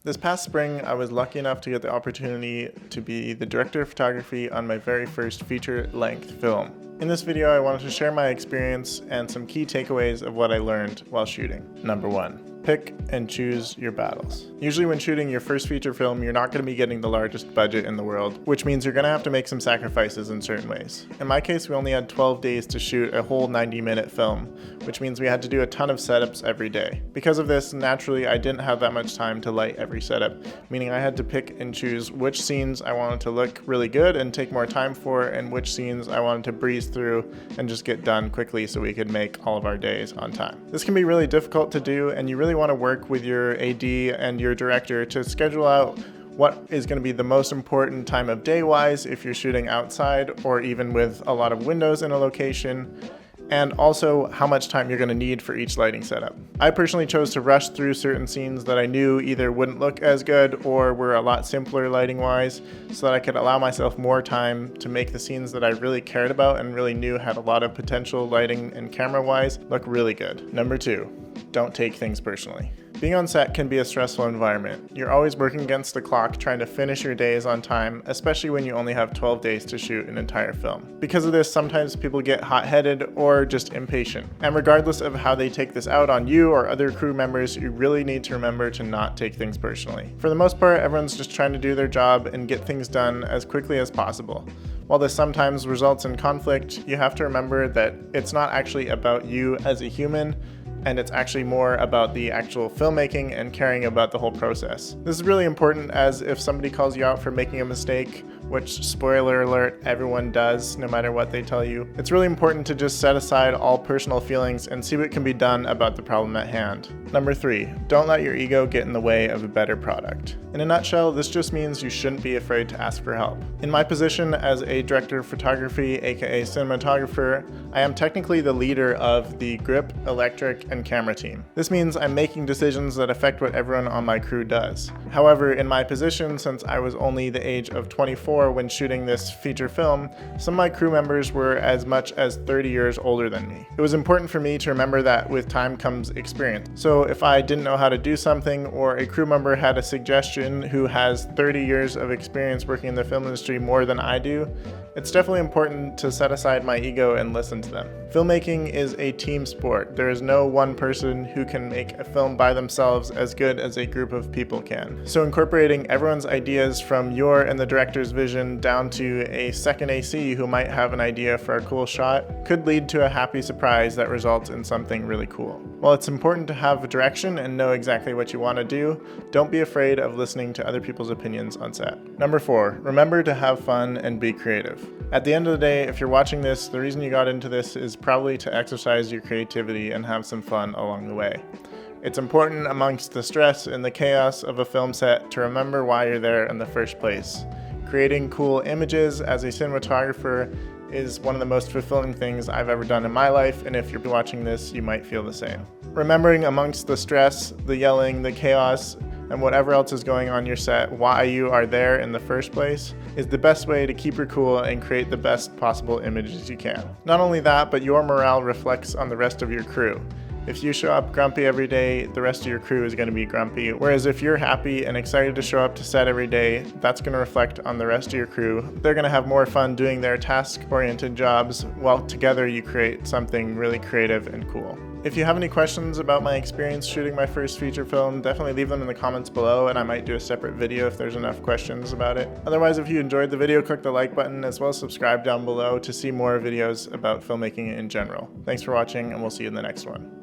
This past spring, I was lucky enough to get the opportunity to be the director of photography on my very first feature-length film. In this video, I wanted to share my experience and some key takeaways of what I learned while shooting. Number 1. Pick and choose your battles. Usually when shooting your first feature film, you're not going to be getting the largest budget in the world, which means you're going to have to make some sacrifices in certain ways. In my case, we only had 12 days to shoot a whole 90-minute film, which means we had to do a ton of setups every day. Because of this, naturally, I didn't have that much time to light every setup, meaning I had to pick and choose which scenes I wanted to look really good and take more time for, and which scenes I wanted to breeze through and just get done quickly so we could make all of our days on time. This can be really difficult to do, and you really want to work with your AD and your director to schedule out what is going to be the most important time of day wise if you're shooting outside or even with a lot of windows in a location, and also how much time you're going to need for each lighting setup. I personally chose to rush through certain scenes that I knew either wouldn't look as good or were a lot simpler lighting wise, so that I could allow myself more time to make the scenes that I really cared about and really knew had a lot of potential lighting and camera wise look really good. Number 2, don't take things personally. Being on set can be a stressful environment. You're always working against the clock trying to finish your days on time, especially when you only have 12 days to shoot an entire film. Because of this, sometimes people get hot-headed or just impatient. And regardless of how they take this out on you or other crew members, you really need to remember to not take things personally. For the most part, everyone's just trying to do their job and get things done as quickly as possible. While this sometimes results in conflict, you have to remember that it's not actually about you as a human, and it's actually more about the actual filmmaking and caring about the whole process. This is really important, as if somebody calls you out for making a mistake, which, spoiler alert, everyone does no matter what they tell you, it's really important to just set aside all personal feelings and see what can be done about the problem at hand. Number 3, don't let your ego get in the way of a better product. In a nutshell, this just means you shouldn't be afraid to ask for help. In my position as a director of photography, aka cinematographer, I am technically the leader of the grip, electric, and camera team. This means I'm making decisions that affect what everyone on my crew does. However, in my position, since I was only the age of 24 when shooting this feature film, some of my crew members were as much as 30 years older than me. It was important for me to remember that with time comes experience. So if I didn't know how to do something, or a crew member had a suggestion who has 30 years of experience working in the film industry more than I do, it's definitely important to set aside my ego and listen to them. Filmmaking is a team sport. There is no one person who can make a film by themselves as good as a group of people can. So incorporating everyone's ideas from your and the director's vision down to a second AC who might have an idea for a cool shot could lead to a happy surprise that results in something really cool. While it's important to have a direction and know exactly what you want to do, don't be afraid of listening to other people's opinions on set. Number 4, remember to have fun and be creative. At the end of the day, if you're watching this, the reason you got into this is probably to exercise your creativity and have some fun along the way. It's important amongst the stress and the chaos of a film set to remember why you're there in the first place. Creating cool images as a cinematographer is one of the most fulfilling things I've ever done in my life, and if you're watching this, you might feel the same. Remembering amongst the stress, the yelling, the chaos, and whatever else is going on your set, why you are there in the first place, is the best way to keep your cool and create the best possible images you can. Not only that, but your morale reflects on the rest of your crew. If you show up grumpy every day, the rest of your crew is going to be grumpy. Whereas if you're happy and excited to show up to set every day, that's going to reflect on the rest of your crew. They're going to have more fun doing their task-oriented jobs, while together you create something really creative and cool. If you have any questions about my experience shooting my first feature film, definitely leave them in the comments below, and I might do a separate video if there's enough questions about it. Otherwise, if you enjoyed the video, click the like button, as well as subscribe down below to see more videos about filmmaking in general. Thanks for watching, and we'll see you in the next one.